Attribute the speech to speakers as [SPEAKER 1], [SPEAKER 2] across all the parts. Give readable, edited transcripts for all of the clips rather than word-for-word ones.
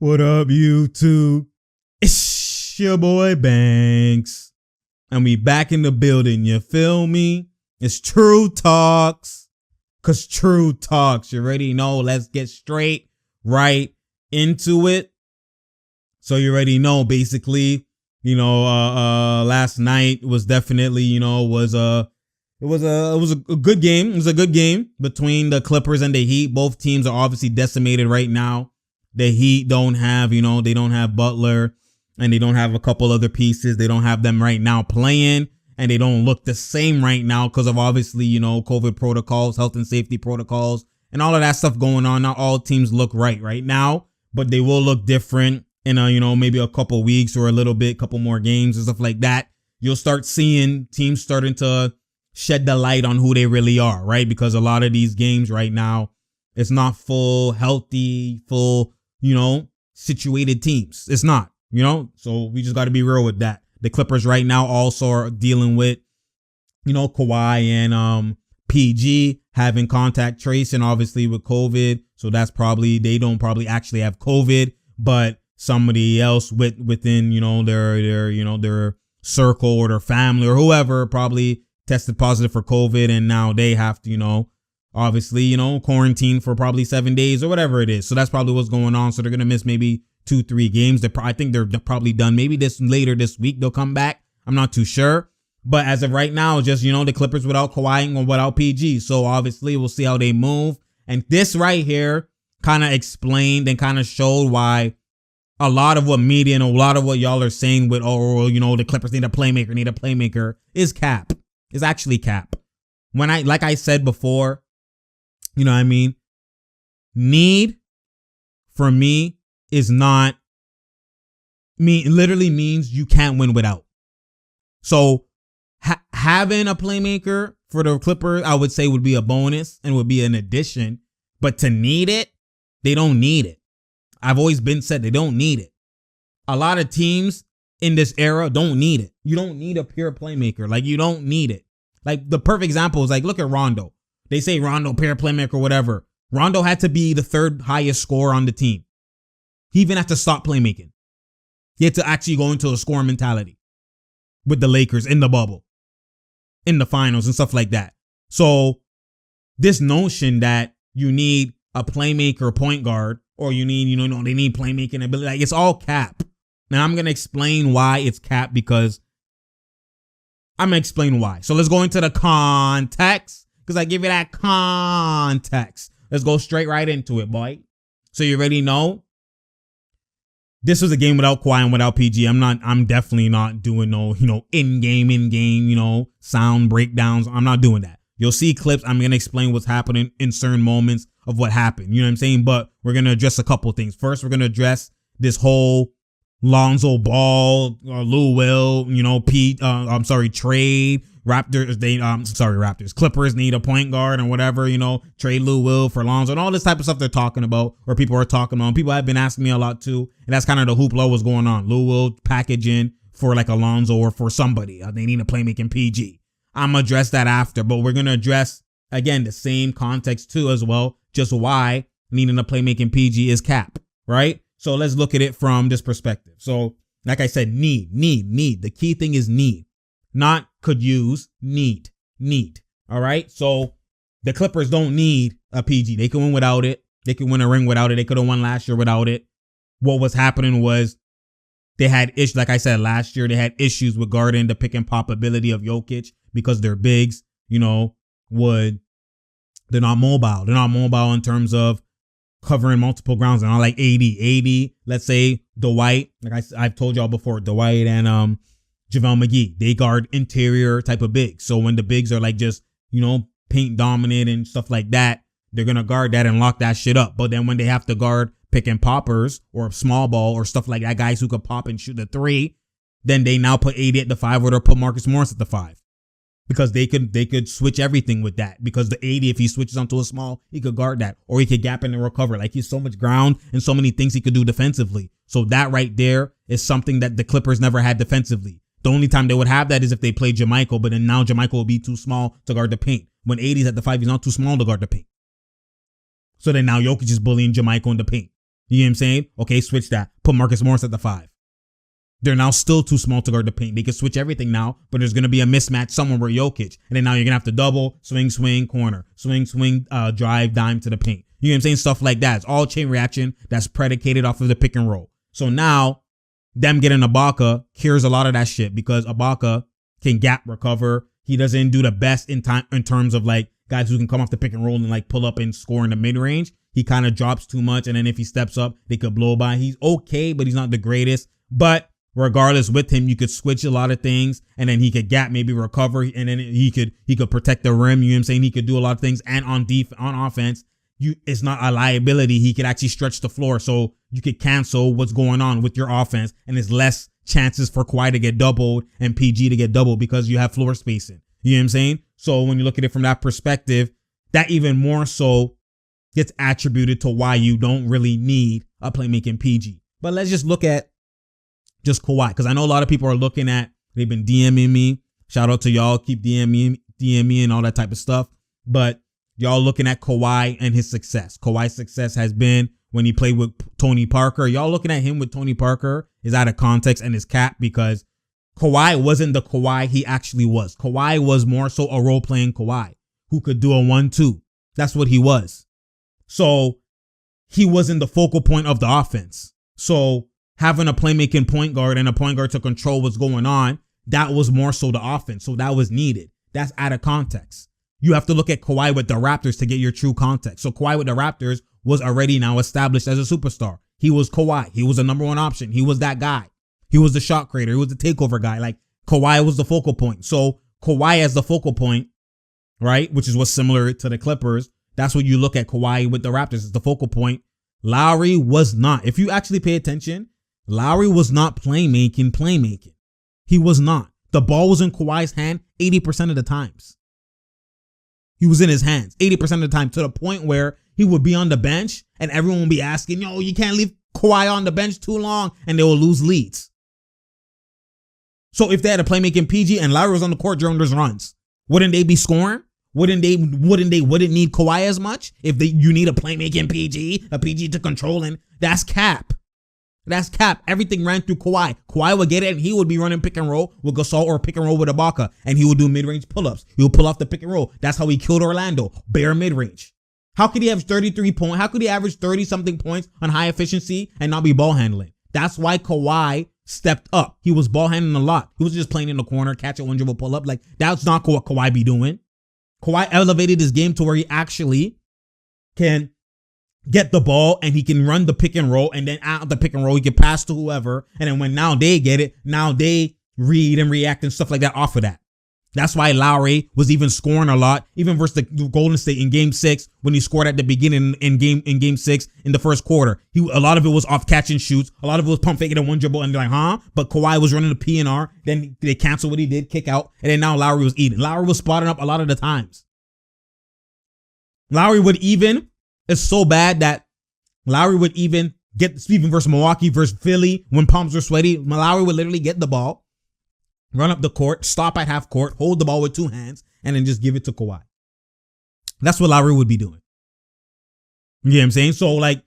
[SPEAKER 1] What up, YouTube? It's your boy Banks. And we back in the building, you feel me? It's True Talks. Cause True Talks, you already know. Let's get straight right into it. So you already know, basically, last night was definitely, it was a good game. It was a good game between the Clippers and the Heat. Both teams are obviously decimated right now. The Heat don't have, they don't have Butler and they don't have a couple other pieces. They don't have them right now playing and they don't look the same right now because of obviously, COVID protocols, health and safety protocols and all of that stuff going on. Not all teams look right now, but they will look different in maybe a couple weeks or couple more games and stuff like that. You'll start seeing teams starting to shed the light on who they really are, right? Because a lot of these games right now, it's not full, healthy, situated teams. It's not, so we just got to be real with that. The Clippers right now also are dealing with, Kawhi and PG having contact tracing, obviously with COVID. So that's they don't probably actually have COVID, but somebody else within, their circle or their family or whoever probably tested positive for COVID. And now they have to, obviously, quarantine for probably 7 days or whatever it is. So that's probably what's going on. So they're going to miss maybe 2-3 games. I think they're probably done. Maybe later this week, they'll come back. I'm not too sure. But as of right now, just, the Clippers without Kawhi and without PG. So obviously we'll see how they move. And this right here kind of explained and kind of showed why a lot of what media and a lot of what y'all are saying with, the Clippers need a playmaker is cap. It's actually cap. Like I said before, need for me is not it literally means you can't win without. So having a playmaker for the Clippers, I would say would be a bonus and would be an addition, but to need it, they don't need it. I've always been said they don't need it. A lot of teams in this era don't need it. You don't need a pure playmaker. Like you don't need it. Like the perfect example is look at Rondo. They say Rondo, pure playmaker, whatever. Rondo had to be the third highest scorer on the team. He even had to stop playmaking. He had to actually go into a scoring mentality with the Lakers in the bubble, in the finals and stuff like that. So this notion that you need a playmaker point guard or you need, they need playmaking ability, it's all cap. Now I'm going to explain why it's cap because I'm going to explain why. So let's go into the context because I give you that context. Let's go straight right into it, boy. So you already know this was a game without Kawhi and without PG. I'm definitely not doing no, in-game, sound breakdowns. I'm not doing that. You'll see clips. I'm going to explain what's happening in certain moments of what happened. You know what I'm saying? But we're going to address a couple things. First, we're going to address this whole Lonzo Ball, Lou Will, trade. Raptors. Clippers need a point guard and whatever, trade Lou Will for Lonzo and all this type of stuff they're talking about or people are talking about. People have been asking me a lot too. And that's kind of the hoopla was going on. Lou Will packaging for like Alonzo or for somebody. They need a playmaking PG. I'm going to address that after, but we're going to address, again, the same context too as well. Just why needing a playmaking PG is cap, right? So let's look at it from this perspective. So like I said, need. The key thing is need. Not could use, need. All right. So the Clippers don't need a PG. They can win without it. They can win a ring without it. They could have won last year without it. What was happening was they had issues. Like I said, last year, they had issues with guarding the pick and pop ability of Jokic because their bigs, they're not mobile. They're not mobile in terms of covering multiple grounds and all like 80, let's say Dwight, like I've told y'all before, Dwight and JaVale McGee, they guard interior type of bigs. So when the bigs are like just, paint dominant and stuff like that, they're going to guard that and lock that shit up. But then when they have to guard pick and poppers or small ball or stuff like that, guys who could pop and shoot the three, then they now put 80 at the 5 or they'll put Marcus Morris at the 5. Because they could switch everything with that. Because the 80, if he switches onto a small, he could guard that. Or he could gap in and recover. Like he's so much ground and so many things he could do defensively. So that right there is something that the Clippers never had defensively. The only time they would have that is if they played JaMychal, but then now JaMychal will be too small to guard the paint. When 80's at the 5, he's not too small to guard the paint. So then now Jokic is bullying JaMychal in the paint. You know what I'm saying? Okay, switch that. Put Marcus Morris at the 5. They're now still too small to guard the paint. They can switch everything now, but there's going to be a mismatch somewhere where Jokic. And then now you're going to have to double, swing, corner. Swing, drive, dime to the paint. You know what I'm saying? Stuff like that. It's all chain reaction that's predicated off of the pick and roll. So now, them getting Ibaka cures a lot of that shit because Ibaka can gap recover. He doesn't do the best in terms of like guys who can come off the pick and roll and like pull up and score in the mid range. He kind of drops too much. And then if he steps up, they could blow by. He's okay, but he's not the greatest. But regardless, with him, you could switch a lot of things, and then he could gap, maybe recover, and then he could protect the rim. You know what I'm saying? He could do a lot of things, and on offense, it's not a liability. He could actually stretch the floor, so you could cancel what's going on with your offense, and there's less chances for Kawhi to get doubled and PG to get doubled because you have floor spacing. You know what I'm saying? So when you look at it from that perspective, that even more so gets attributed to why you don't really need a playmaking PG. But let's just look at just Kawhi, because I know a lot of people are looking at, they've been DMing me. Shout out to y'all, keep DMing me and all that type of stuff. But y'all looking at Kawhi and his success. Kawhi's success has been when he played with Tony Parker. Y'all looking at him with Tony Parker is out of context and is cap, because Kawhi wasn't the Kawhi he actually was. Kawhi was more so a role-playing Kawhi who could do a 1-2. That's what he was. So he wasn't the focal point of the offense. So having a playmaking point guard and a point guard to control what's going on, that was more so the offense. So that was needed. That's out of context. You have to look at Kawhi with the Raptors to get your true context. So Kawhi with the Raptors was already now established as a superstar. He was Kawhi. He was the number one option. He was that guy. He was the shot creator. He was the takeover guy. Like, Kawhi was the focal point. So Kawhi as the focal point, right, which is what's similar to the Clippers, that's what you look at Kawhi with the Raptors as the focal point. Lowry was not. If you actually pay attention, Lowry was not playmaking. He was not. The ball was in Kawhi's hand 80% of the times. He was in his hands 80% of the time, to the point where he would be on the bench and everyone would be asking, yo, you can't leave Kawhi on the bench too long, and they will lose leads. So if they had a playmaking PG and Lowry was on the court during those runs, wouldn't they be scoring? Wouldn't need Kawhi as much if you need a playmaking PG, a PG to control, and that's cap. That's cap. Everything ran through Kawhi. Kawhi would get it, and he would be running pick and roll with Gasol or pick and roll with Ibaka, and he would do mid-range pull-ups. He would pull off the pick and roll. That's how he killed Orlando. Bare mid-range. How could he have 33 points? How could he average 30-something points on high efficiency and not be ball handling? That's why Kawhi stepped up. He was ball handling a lot. He was just playing in the corner, catch a one dribble pull up. Like, that's not what Kawhi be doing. Kawhi elevated his game to where he actually can get the ball and he can run the pick and roll, and then out of the pick and roll, he can pass to whoever. And then when now they get it, now they read and react and stuff like that off of that. That's why Lowry was even scoring a lot, even versus the Golden State in Game 6 when he scored at the beginning in Game 6 in the first quarter. A lot of it was off catch and shoots. A lot of it was pump faking and one dribble, and they're like, huh? But Kawhi was running the PNR. Then they canceled what he did, kick out, and then now Lowry was eating. Lowry was spotting up a lot of the times. Lowry would even, it's so bad that Lowry would even get, even versus Milwaukee versus Philly, when palms were sweaty, Lowry would literally get the ball, run up the court, stop at half court, hold the ball with two hands, and then just give it to Kawhi. That's what Lowry would be doing. You know what I'm saying? So, like,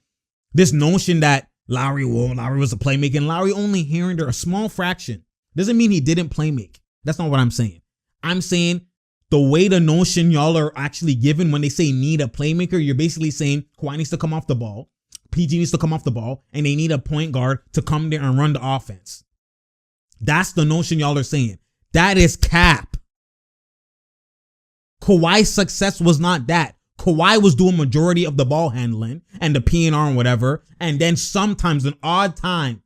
[SPEAKER 1] this notion that Lowry was a playmaker, and Lowry only here and there, a small fraction, doesn't mean he didn't playmake. That's not what I'm saying. I'm saying the way the notion y'all are actually given when they say need a playmaker, you're basically saying Kawhi needs to come off the ball, PG needs to come off the ball, and they need a point guard to come there and run the offense. That's the notion y'all are saying. That is cap. Kawhi's success was not that. Kawhi was doing majority of the ball handling and the PNR and whatever. And then sometimes, an odd time,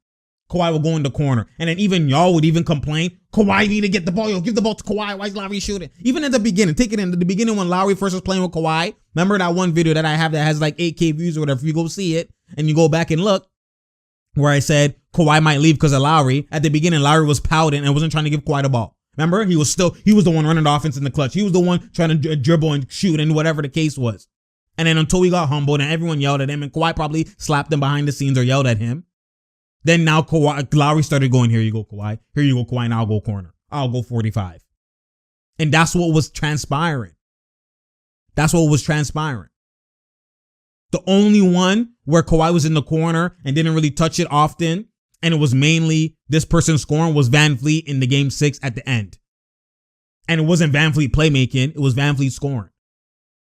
[SPEAKER 1] Kawhi will go in the corner. And then even y'all would even complain, Kawhi need to get the ball. Yo, give the ball to Kawhi. Why is Lowry shooting? Even at the beginning, take it in the beginning when Lowry first was playing with Kawhi. Remember that one video that I have that has like 8K views or whatever? If you go see it and you go back and look, where I said Kawhi might leave because of Lowry. At the beginning, Lowry was pouting and wasn't trying to give Kawhi the ball. Remember? He was the one running the offense in the clutch. He was the one trying to dribble and shoot and whatever the case was. And then until he got humbled and everyone yelled at him, and Kawhi probably slapped him behind the scenes or yelled at him. Then now Lowry started going, here you go, Kawhi. Here you go, Kawhi, and I'll go corner. I'll go 45. And that's what was transpiring. That's what was transpiring. The only one where Kawhi was in the corner and didn't really touch it often, and it was mainly this person scoring, was Van Vliet in the game 6 at the end. And it wasn't Van Vliet playmaking, it was Van Vliet scoring.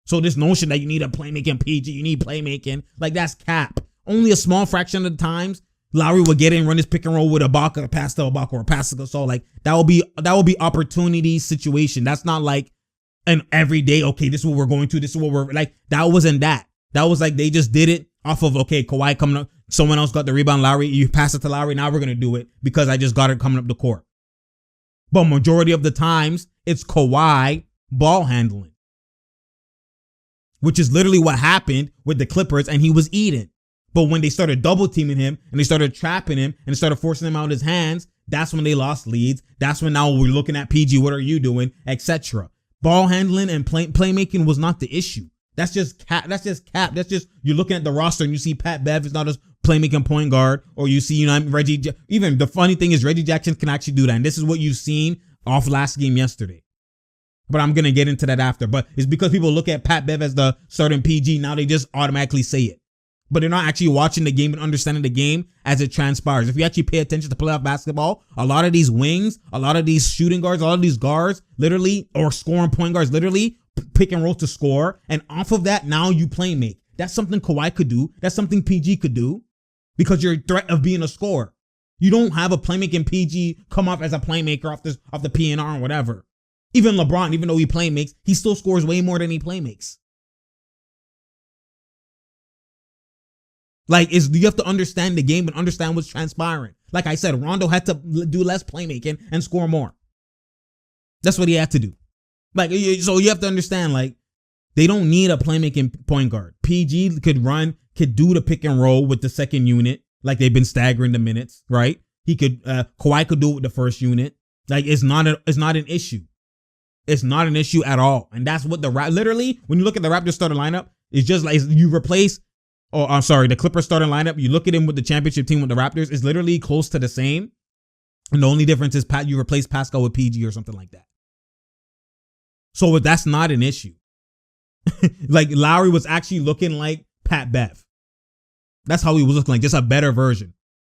[SPEAKER 1] So this notion that you need a playmaking PG, you need playmaking, like that's cap. Only a small fraction of the times Lowry would get in, run his pick and roll with Ibaka, pass to Ibaka, or pass to Gasol. Like that will be opportunity situation. That's not like an everyday, okay, this is what we're going to, this is what we're like. That wasn't that. That was like they just did it off of, okay, Kawhi coming up, someone else got the rebound, Lowry, you pass it to Lowry, now we're gonna do it because I just got it coming up the court. But majority of the times, it's Kawhi ball handling, which is literally what happened with the Clippers, and he was eating. But when they started double teaming him and they started trapping him and started forcing him out of his hands, that's when they lost leads. That's when now we're looking at PG, what are you doing, etc. Ball handling and playmaking was not the issue. That's just cap. That's just you're looking at the roster and you see Pat Bev is not a playmaking point guard, or you see, Reggie. Even the funny thing is Reggie Jackson can actually do that, and this is what you've seen off last game yesterday. But I'm gonna get into that after. But it's because people look at Pat Bev as the starting PG, now they just automatically say it, but they're not actually watching the game and understanding the game as it transpires. If you actually pay attention to playoff basketball, a lot of these wings, a lot of these shooting guards, a lot of these guards, literally, or scoring point guards, literally pick and roll to score, and off of that, now you play make. That's something Kawhi could do. That's something PG could do, because you're a threat of being a scorer. You don't have a playmaking PG come off as a playmaker off the PNR or whatever. Even LeBron, even though he playmakes, he still scores way more than he playmakes. Like, you have to understand the game and understand what's transpiring. Like I said, Rondo had to do less playmaking and score more. That's what he had to do. Like, so you have to understand, like, they don't need a playmaking point guard. PG could do the pick and roll with the second unit, like they've been staggering the minutes, right? Kawhi could do it with the first unit. Like, it's not an issue. It's not an issue at all. And that's what literally, when you look at the Raptors starting lineup, it's just like you replace, the Clippers starting lineup, you look at him with the championship team with the Raptors, it's literally close to the same. And the only difference is you replace Pascal with PG or something like that. So that's not an issue. Like, Lowry was actually looking like Pat Bev. That's how he was looking like, just a better version.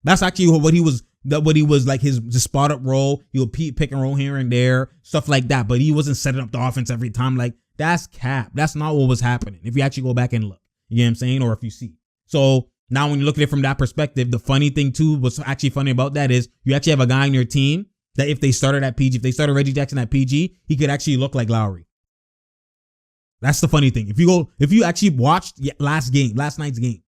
[SPEAKER 1] That's actually what he was like, his spot up role. He would pick and roll here and there, stuff like that. But he wasn't setting up the offense every time. Like, that's cap. That's not what was happening. If you actually go back and look, you know what I'm saying? Or if you see. So now when you look at it from that perspective, the funny thing too, what's actually funny about that is you actually have a guy on your team that if they started at PG, if they started Reggie Jackson at PG, he could actually look like Lowry. That's the funny thing. If you actually watched last night's game,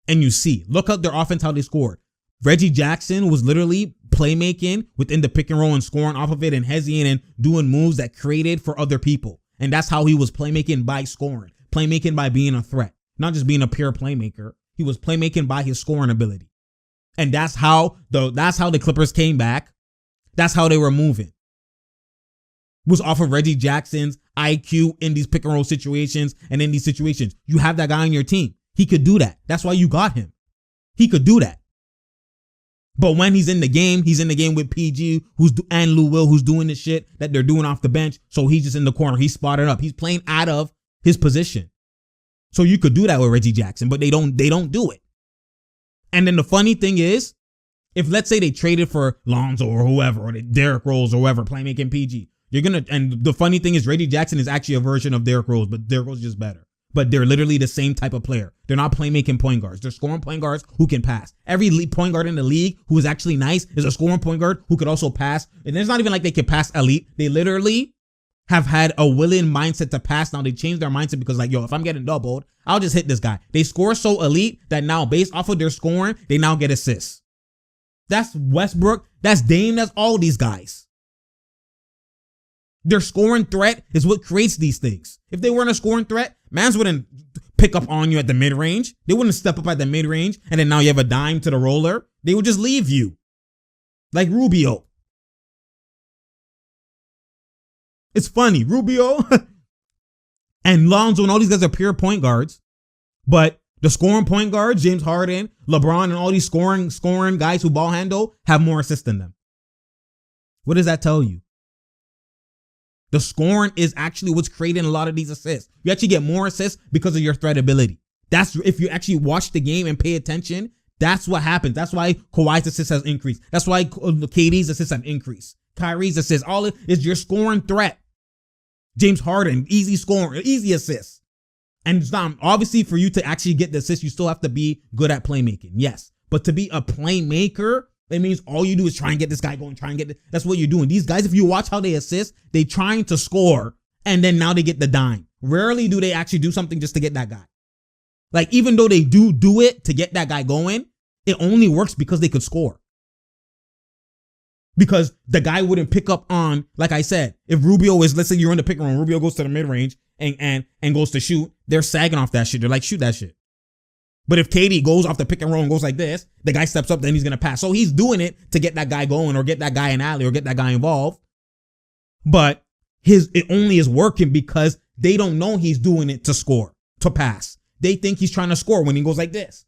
[SPEAKER 1] and you look at their offense, how they scored. Reggie Jackson was literally playmaking within the pick and roll and scoring off of it and hezzying and doing moves that created for other people. And that's how he was playmaking, by scoring, playmaking by being a threat, not just being a pure playmaker. He was playmaking by his scoring ability. And that's how the Clippers came back. That's how they were moving. Was off of Reggie Jackson's IQ in these pick and roll situations and in these situations. You have that guy on your team. He could do that. That's why you got him. He could do that. But when he's in the game with PG and Lou Will, who's doing the shit that they're doing off the bench. So he's just in the corner. He's spotted up. He's playing out of his position. So you could do that with Reggie Jackson, but they don't do it. And then the funny thing is, if let's say they traded for Lonzo or whoever, or Derrick Rose or whoever, playmaking PG, and the funny thing is Reggie Jackson is actually a version of Derrick Rose, but Derrick Rose is just better. But they're literally the same type of player. They're not playmaking point guards. They're scoring point guards who can pass. Every point guard in the league who is actually nice is a scoring point guard who could also pass. And it's not even like they can pass elite. They literally have had a willing mindset to pass. Now they changed their mindset because, like, yo, if I'm getting doubled, I'll just hit this guy. They score so elite that now, based off of their scoring, they now get assists. That's Westbrook. That's Dame. That's all these guys. Their scoring threat is what creates these things. If they weren't a scoring threat, mans wouldn't pick up on you at the mid-range. They wouldn't step up at the mid-range, and then now you have a dime to the roller. They would just leave you. Like Rubio. It's funny. Rubio and Lonzo and all these guys are pure point guards. But the scoring point guards, James Harden, LeBron, and all these scoring guys who ball handle have more assists than them. What does that tell you? The scoring is actually what's creating a lot of these assists. You actually get more assists because of your threat ability. That's if you actually watch the game and pay attention. That's what happens. That's why Kawhi's assists has increased. That's why KD's assists have increased. Kyrie's assists. All it is your scoring threat. James Harden, easy scoring, easy assists. And it's not, obviously for you to actually get the assist, you still have to be good at playmaking. Yes. But to be a playmaker, it means all you do is try and get this guy going, try and get it. That's what you're doing. These guys, if you watch how they assist, they trying to score and then now they get the dime. Rarely do they actually do something just to get that guy. Like, even though they do it to get that guy going, it only works because they could score. Because the guy wouldn't pick up on, like I said, if Rubio is, let's say you're in the pick and roll, Rubio goes to the mid range and goes to shoot, they're sagging off that shit. They're like, shoot that shit. But if KD goes off the pick and roll and goes like this, the guy steps up, then he's going to pass. So he's doing it to get that guy going or get that guy in alley or get that guy involved. But it only is working because they don't know he's doing it to score, to pass. They think he's trying to score when he goes like this.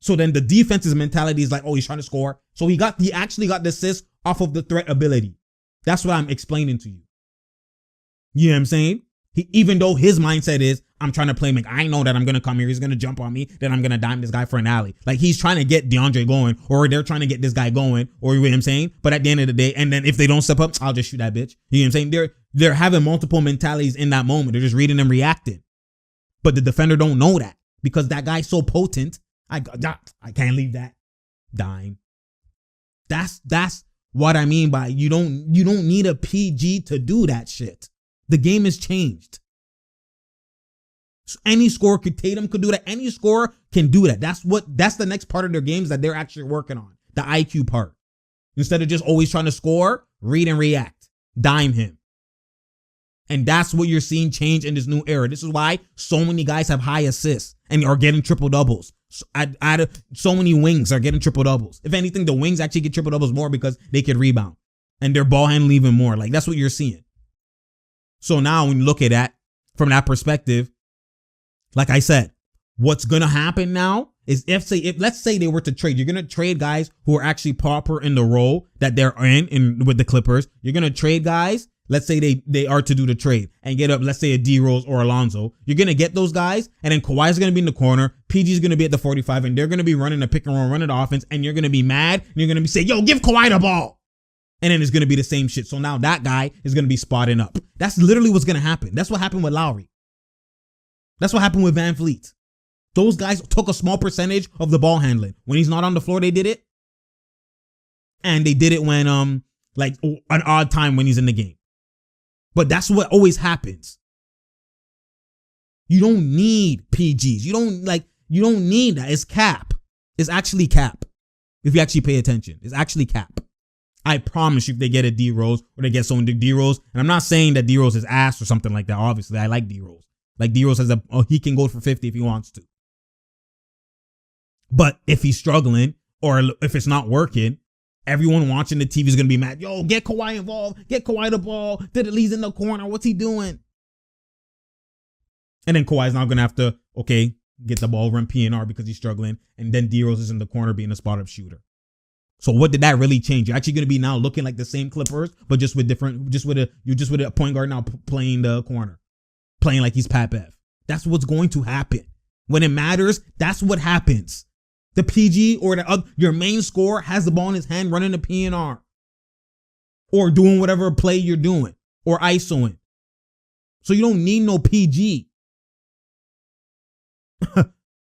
[SPEAKER 1] So then the defense's mentality is like, oh, he's trying to score. So he actually got the assist off of the threat ability. That's what I'm explaining to you. You know what I'm saying? Even though his mindset is, I'm trying to play make. I know that I'm going to come here. He's going to jump on me. Then I'm going to dime this guy for an alley. Like, he's trying to get DeAndre going, or they're trying to get this guy going, or you know what I'm saying? But at the end of the day, and then if they don't step up, I'll just shoot that bitch. You know what I'm saying? They're having multiple mentalities in that moment. They're just reading and reacting. But the defender don't know that because that guy's so potent. I can't leave that dime. That's what I mean by you don't need a PG to do that shit. The game has changed. So any scorer Tatum could do that. Any scorer can do that. That's the next part of their games that they're actually working on. The IQ part. Instead of just always trying to score, read and react. Dime him. And that's what you're seeing change in this new era. This is why so many guys have high assists and are getting triple doubles. So many wings are getting triple doubles. If anything, the wings actually get triple doubles more because they could rebound and their ball handling even more. Like, that's what you're seeing. So now when you look at that from that perspective, like I said, what's going to happen now is if let's say they were to trade, you're going to trade guys who are actually proper in the role that they're in with the Clippers. You're going to trade guys. Let's say they are to do the trade and get up, let's say a D-Rose or Alonzo. You're going to get those guys, and then Kawhi's going to be in the corner, PG's going to be at the 45, and they're going to be running the pick and roll, running the offense, and you're going to be mad, and you're going to be saying, yo, give Kawhi the ball. And then it's going to be the same shit. So now that guy is going to be spotting up. That's literally what's going to happen. That's what happened with Lowry. That's what happened with Van Fleet. Those guys took a small percentage of the ball handling. When he's not on the floor, they did it. And they did it when, like an odd time when he's in the game. But that's what always happens. You don't need PGs. You don't need that. It's cap. It's actually cap. If you actually pay attention, it's actually cap. I promise you, if they get a D-Rose or they get someone to D-Rose, and I'm not saying that D-Rose is ass or something like that. Obviously, I like D-Rose. Like, D-Rose has he can go for 50 if he wants to. But if he's struggling or if it's not working, everyone watching the TV is going to be mad. Yo, get Kawhi involved. Get Kawhi the ball. He's in the corner. What's he doing? And then Kawhi's now going to have to, get the ball, run PNR because he's struggling. And then D-Rose is in the corner being a spot-up shooter. So what did that really change? You're actually going to be now looking like the same Clippers, but just with a point guard now playing the corner. Playing like he's Pat Bev. That's what's going to happen. When it matters, that's what happens. The PG or your main scorer has the ball in his hand running the PNR. Or doing whatever play you're doing. Or ISOing. So you don't need no PG.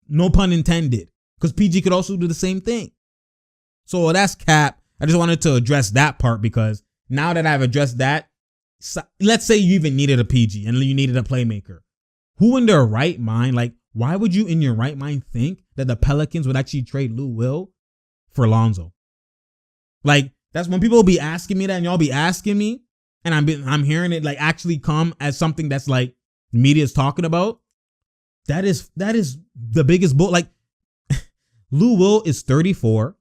[SPEAKER 1] No pun intended. Because PG could also do the same thing. So that's cap. I just wanted to address that part because now that I've addressed that, let's say you even needed a PG and you needed a playmaker. Who in their right mind, like, why would you in your right mind think that the Pelicans would actually trade Lou Will for Lonzo? Like, that's when people will be asking me that and y'all be asking me and I'm hearing it like actually come as something that's like media is talking about. That is the biggest bull. Like, Lou Will is 34.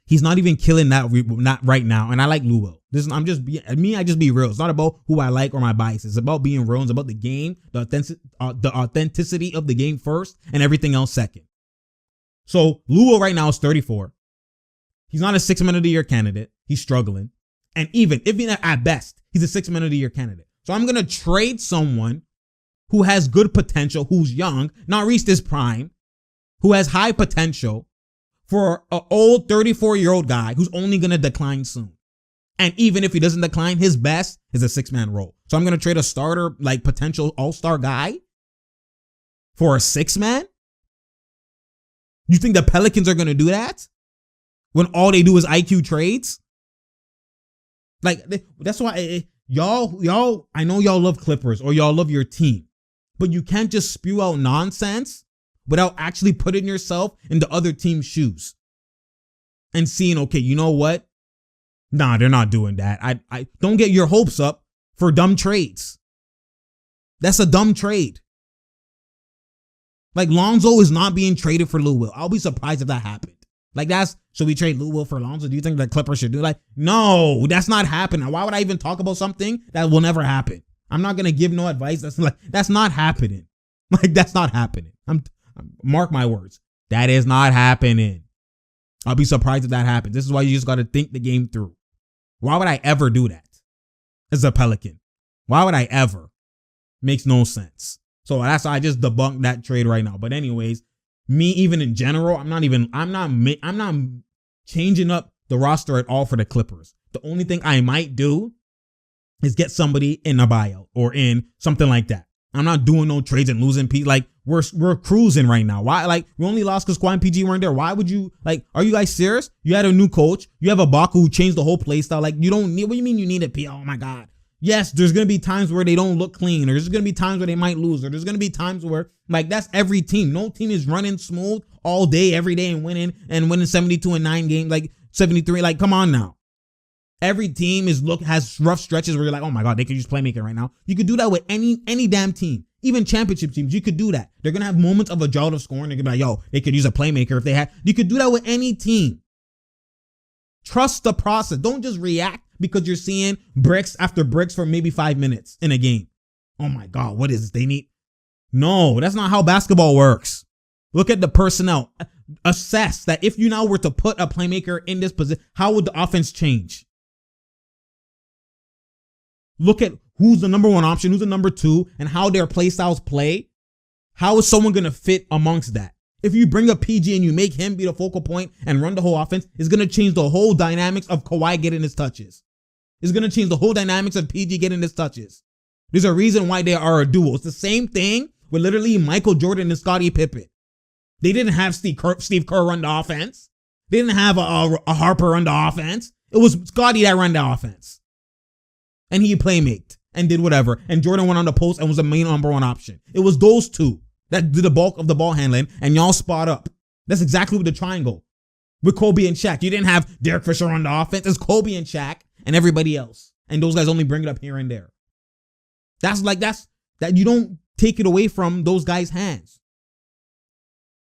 [SPEAKER 1] He's not even killing that not right now. And I like Lou Will. I just be real. It's not about who I like or my bias. It's about being real. It's about the game, the authenticity of the game first and everything else second. So Lou Will right now is 34. He's not a 6 Man of the Year candidate. He's struggling. And even at best, he's a 6 Man of the Year candidate. So I'm going to trade someone who has good potential, who's young, not reached his prime, who has high potential for an old 34-year-old guy who's only going to decline soon. And even if he doesn't decline, his best is a 6-man role. So I'm going to trade a starter, like potential all-star guy for a 6-man? You think the Pelicans are going to do that when all they do is IQ trades? Like, that's why y'all, I know y'all love Clippers or y'all love your team, but you can't just spew out nonsense without actually putting yourself in the other team's shoes and seeing, okay, you know what? Nah, they're not doing that. I don't get your hopes up for dumb trades. That's a dumb trade. Like, Lonzo is not being traded for Lou Will. I'll be surprised if that happened. Like, should we trade Lou Will for Lonzo? Do you think the Clippers should do like, no, that's not happening. Why would I even talk about something that will never happen? I'm not going to give no advice. That's not happening. Like, that's not happening. Mark my words. That is not happening. I'll be surprised if that happens. This is why you just got to think the game through. Why would I ever do that as a Pelican? Why would I ever? Makes no sense. So that's why I just debunked that trade right now. But anyways, me even in general, I'm not changing up the roster at all for the Clippers. The only thing I might do is get somebody in a buyout or in something like that. I'm not doing no trades and losing people. Like, we're cruising right now. Why? Like, we only lost because Kawhi and PG weren't there. Why would you, like, are you guys serious? You had a new coach. You have a Ibaka who changed the whole play style. Like, you don't need, what do you mean you need a P? Oh my God. Yes, there's going to be times where they don't look clean, or there's going to be times where they might lose, or there's going to be times where, like, that's every team. No team is running smooth all day, every day and winning 72-9 games, like 73. Like, come on now. Every team has rough stretches where you're like, oh my God, they could use playmaking right now. You could do that with any damn team. Even championship teams, you could do that. They're going to have moments of a drought of scoring. They're going to be like, yo, they could use a playmaker if they had. You could do that with any team. Trust the process. Don't just react because you're seeing bricks after bricks for maybe 5 minutes in a game. Oh my God, what is this? They need. No, that's not how basketball works. Look at the personnel. Assess that if you now were to put a playmaker in this position, how would the offense change? Look at who's the number one option, who's the number two, and how their play styles play. How is someone going to fit amongst that? If you bring up PG and you make him be the focal point and run the whole offense, it's going to change the whole dynamics of Kawhi getting his touches. It's going to change the whole dynamics of PG getting his touches. There's a reason why they are a duo. It's the same thing with literally Michael Jordan and Scottie Pippen. They didn't have Steve Kerr run the offense. They didn't have a Harper run the offense. It was Scottie that ran the offense. And he playmaked and did whatever. And Jordan went on the post and was the main number one option. It was those two that did the bulk of the ball handling, and y'all spot up. That's exactly what the triangle with Kobe and Shaq. You didn't have Derek Fisher on the offense. It's Kobe and Shaq and everybody else. And those guys only bring it up here and there. That's that you don't take it away from those guys' hands.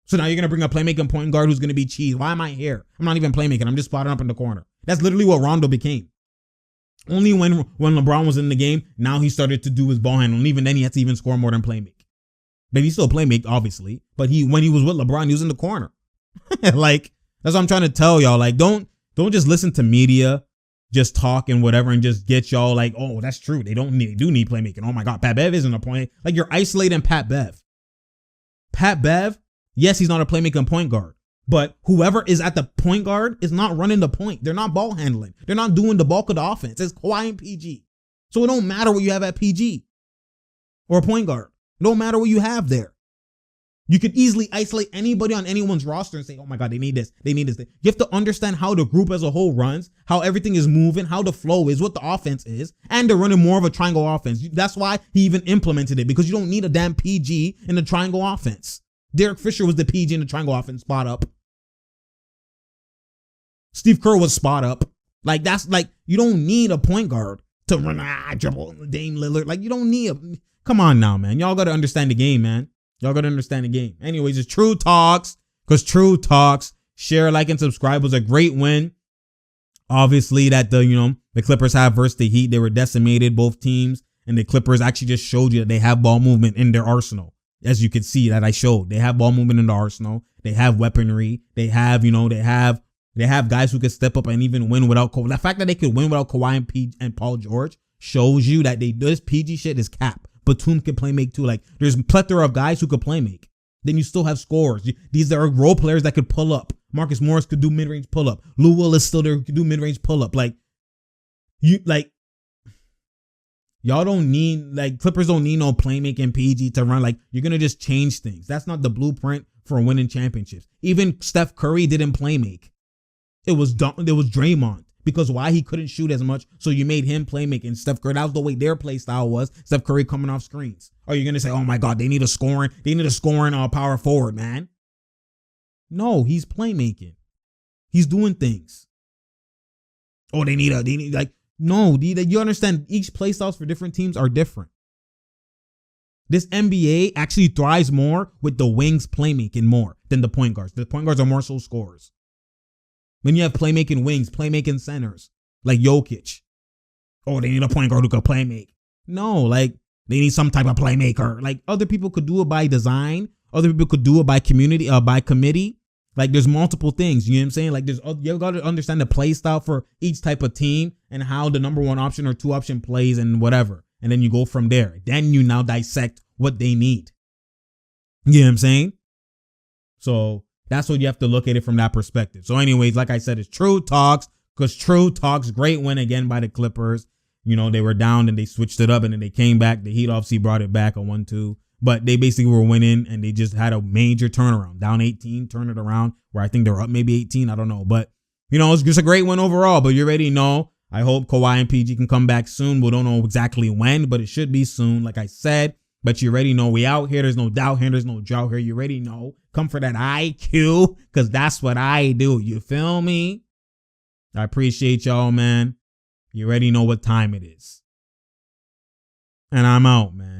[SPEAKER 1] So now you're going to bring a playmaking point guard who's going to be cheese. Why am I here? I'm not even playmaking. I'm just spotting up in the corner. That's literally what Rondo became. Only when LeBron was in the game, now he started to do his ball handling. Even then, he had to even score more than playmake. But he still playmake, obviously. But when he was with LeBron, he was in the corner. Like, that's what I'm trying to tell y'all. Like, don't just listen to media, just talk and whatever, and just get y'all like, oh, that's true. They do need playmaking. Oh my God, Pat Bev isn't a point. Like, you're isolating Pat Bev. Pat Bev, yes, he's not a playmaking point guard. But whoever is at the point guard is not running the point. They're not ball handling. They're not doing the bulk of the offense. It's Kawhi and PG. So it don't matter what you have at PG or a point guard. It don't matter what you have there. You could easily isolate anybody on anyone's roster and say, oh my God, they need this. They need this. You have to understand how the group as a whole runs, how everything is moving, how the flow is, what the offense is, and they're running more of a triangle offense. That's why he even implemented it, because you don't need a damn PG in the triangle offense. Derek Fisher was the PG in the triangle offense, spot up. Steve Kerr was spot up. Like, that's like, you don't need a point guard to run, dribble Dame Lillard. Like, you don't need come on now, man. Y'all got to understand the game, man. Y'all got to understand the game. Anyways, it's True Talks, because True Talks, share, like, and subscribe was a great win. Obviously that the Clippers have versus the Heat. They were decimated, both teams, and the Clippers actually just showed you that they have ball movement in their arsenal. As you can see that I showed, they have ball movement in the arsenal. They have weaponry. They have, they have guys who can step up and even win without Kawhi. The fact that they could win without Kawhi and Paul George shows you that this PG shit is cap. Batum can play make too. Like, there's a plethora of guys who could play make. Then you still have scorers. These are role players that could pull up. Marcus Morris could do mid-range pull up. Lou Will is still there who could do mid-range pull up. Y'all don't need, Clippers don't need no playmaking PG to run. Like, you're going to just change things. That's not the blueprint for winning championships. Even Steph Curry didn't play make. It was Draymond. Because why? He couldn't shoot as much, so you made him play making. Steph Curry, that was the way their play style was. Steph Curry coming off screens. Or you're gonna say, oh my God, they need a scoring power forward, man. No, he's playmaking. He's doing things. Oh, no, you understand each play styles for different teams are different. This NBA actually thrives more with the wings playmaking more than the point guards. The point guards are more so scorers. When you have playmaking wings, playmaking centers, like Jokic. Oh, they need a point guard who could play make. No, they need some type of playmaker. Like, other people could do it by design. Other people could do it by committee. Like, there's multiple things. You know what I'm saying? Like, you got to understand the play style for each type of team and how the number one option or two option plays and whatever. And then you go from there. Then you now dissect what they need. You know what I'm saying? So that's what you have to look at it from that perspective. So anyways, like I said, it's True Talks, because True Talks, great win again by the Clippers. You know, they were down and they switched it up and then they came back. The Heat obviously brought it back a 1-2, but they basically were winning and they just had a major turnaround. Down 18, turn it around, where I think they're up maybe 18. I don't know. But, you know, it's just a great win overall. But you already know, I hope Kawhi and PG can come back soon. We don't know exactly when, but it should be soon, like I said. But you already know we out here. There's no doubt here. There's no drought here. You already know. Come for that IQ, because that's what I do. You feel me? I appreciate y'all, man. You already know what time it is. And I'm out, man.